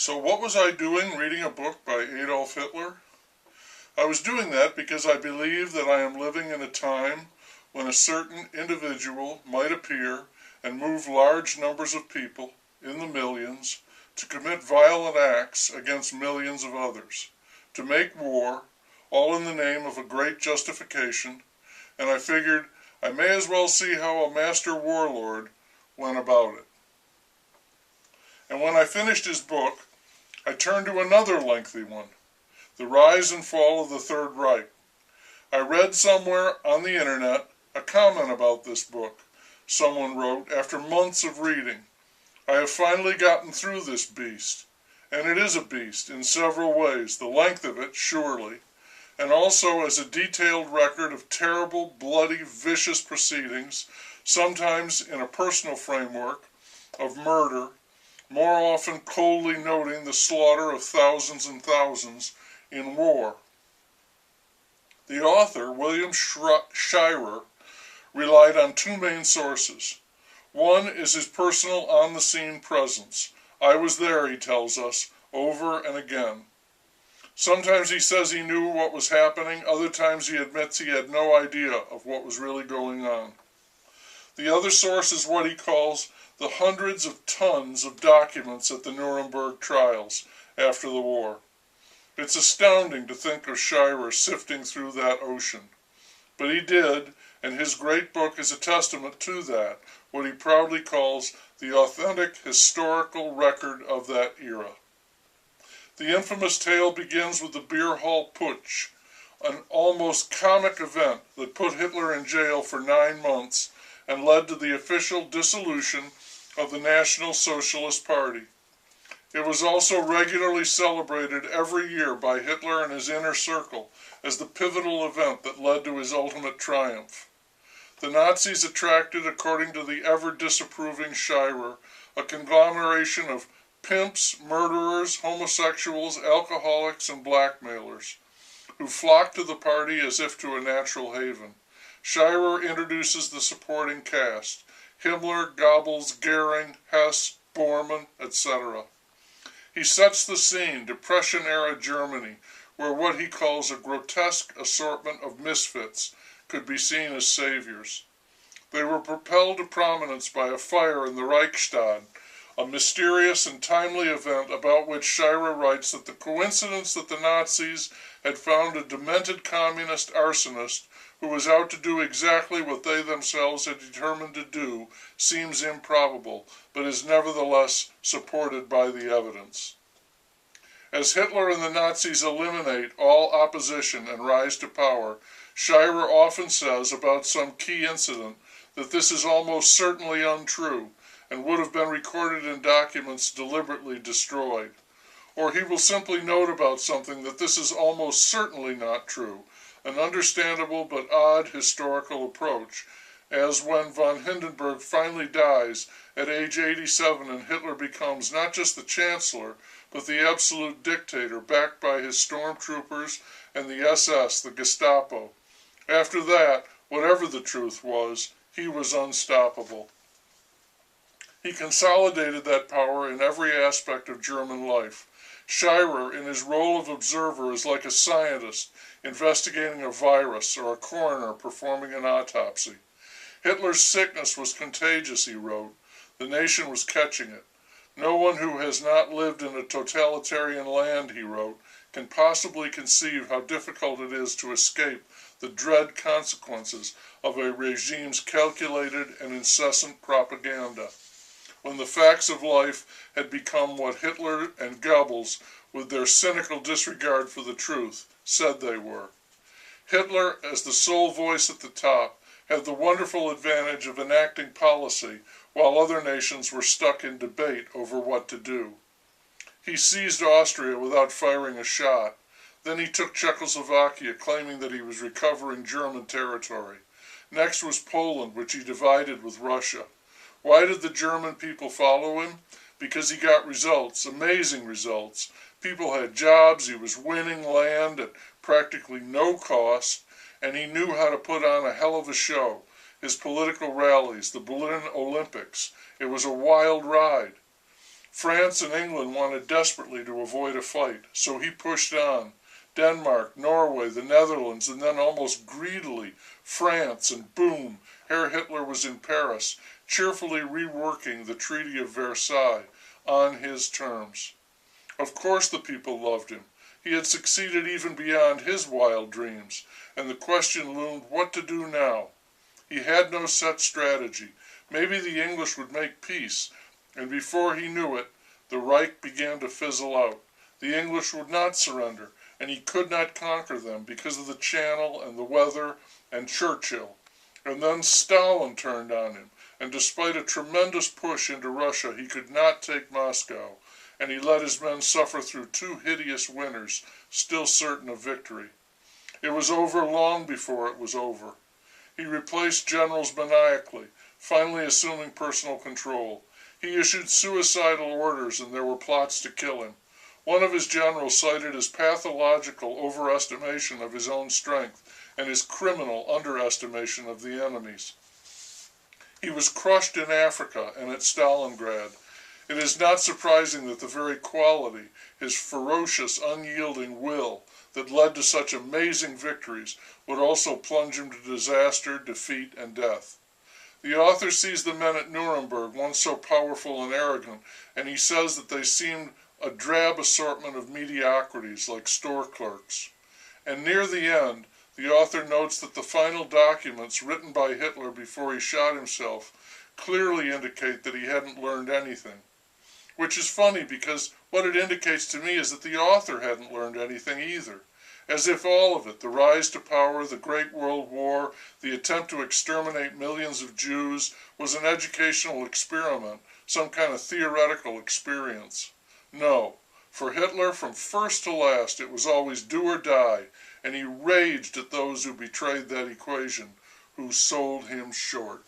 So what was I doing reading a book by Adolf Hitler? I was doing that because I believe that I am living in a time when a certain individual might appear and move large numbers of people, in the millions, to commit violent acts against millions of others, to make war, all in the name of a great justification, and I figured I may as well see how a master warlord went about it. And when I finished his book, I turned to another lengthy one, The Rise and Fall of the Third Reich. I read somewhere on the internet a comment about this book. Someone wrote, after months of reading, I have finally gotten through this beast. And it is a beast in several ways, the length of it, surely, and also as a detailed record of terrible, bloody, vicious proceedings, sometimes in a personal framework of murder, more often coldly noting the slaughter of thousands and thousands in war. The author, William Shirer, relied on two main sources. One is his personal on-the-scene presence. I was there, he tells us, over and again. Sometimes he says he knew what was happening, other times he admits he had no idea of what was really going on. The other source is what he calls the hundreds of tons of documents at the Nuremberg trials after the war. It's astounding to think of Shirer sifting through that ocean. But he did, and his great book is a testament to that, what he proudly calls the authentic historical record of that era. The infamous tale begins with the beer hall putsch, an almost comic event that put Hitler in jail for 9 months and led to the official dissolution of the National Socialist Party. It was also regularly celebrated every year by Hitler and his inner circle as the pivotal event that led to his ultimate triumph. The Nazis attracted, according to the ever-disapproving Shirer, a conglomeration of pimps, murderers, homosexuals, alcoholics, and blackmailers, who flocked to the party as if to a natural haven. Shirer introduces the supporting cast: Himmler, Goebbels, Goering, Hess, Bormann, etc. He sets the scene, Depression-era Germany, where what he calls a grotesque assortment of misfits could be seen as saviors. They were propelled to prominence by a fire in the Reichstag, a mysterious and timely event about which Shirer writes that the coincidence that the Nazis had found a demented communist arsonist who was out to do exactly what they themselves had determined to do seems improbable, but is nevertheless supported by the evidence. As Hitler and the Nazis eliminate all opposition and rise to power, Shirer often says about some key incident that this is almost certainly untrue and would have been recorded in documents deliberately destroyed. Or he will simply note about something that this is almost certainly not true, an understandable but odd historical approach, as when von Hindenburg finally dies at age 87 and Hitler becomes not just the Chancellor, but the absolute dictator backed by his stormtroopers and the SS, the Gestapo. After that, whatever the truth was, he was unstoppable. He consolidated that power in every aspect of German life. Shirer, in his role of observer, is like a scientist investigating a virus or a coroner performing an autopsy. Hitler's sickness was contagious, he wrote. The nation was catching it. No one who has not lived in a totalitarian land, he wrote, can possibly conceive how difficult it is to escape the dread consequences of a regime's calculated and incessant propaganda, when the facts of life had become what Hitler and Goebbels, with their cynical disregard for the truth, said they were. Hitler, as the sole voice at the top, had the wonderful advantage of enacting policy while other nations were stuck in debate over what to do. He seized Austria without firing a shot. Then he took Czechoslovakia, claiming that he was recovering German territory. Next was Poland, which he divided with Russia. Why did the German people follow him? Because he got results, amazing results. People had jobs, he was winning land at practically no cost, and he knew how to put on a hell of a show. His political rallies, the Berlin Olympics, it was a wild ride. France and England wanted desperately to avoid a fight, so he pushed on. Denmark, Norway, the Netherlands, and then almost greedily France, and boom, Herr Hitler was in Paris, cheerfully reworking the Treaty of Versailles on his terms. Of course the people loved him. He had succeeded even beyond his wild dreams, and the question loomed what to do now. He had no set strategy. Maybe the English would make peace, and before he knew it, the Reich began to fizzle out. The English would not surrender, and he could not conquer them because of the Channel and the weather and Churchill. And then Stalin turned on him, and despite a tremendous push into Russia, he could not take Moscow, and he let his men suffer through 2 hideous winters, still certain of victory. It was over long before it was over. He replaced generals maniacally, finally assuming personal control. He issued suicidal orders, and there were plots to kill him. One of his generals cited his pathological overestimation of his own strength and his criminal underestimation of the enemy's. He was crushed in Africa and at Stalingrad. It is not surprising that the very quality, his ferocious, unyielding will, that led to such amazing victories, would also plunge him to disaster, defeat, and death. The author sees the men at Nuremberg, once so powerful and arrogant, and he says that they seemed a drab assortment of mediocrities like store clerks. And near the end, the author notes that the final documents written by Hitler before he shot himself clearly indicate that he hadn't learned anything. Which is funny because what it indicates to me is that the author hadn't learned anything either. As if all of it, the rise to power, the Great World War, the attempt to exterminate millions of Jews, was an educational experiment, some kind of theoretical experience. No, for Hitler, from first to last, it was always do or die, and he raged at those who betrayed that equation, who sold him short.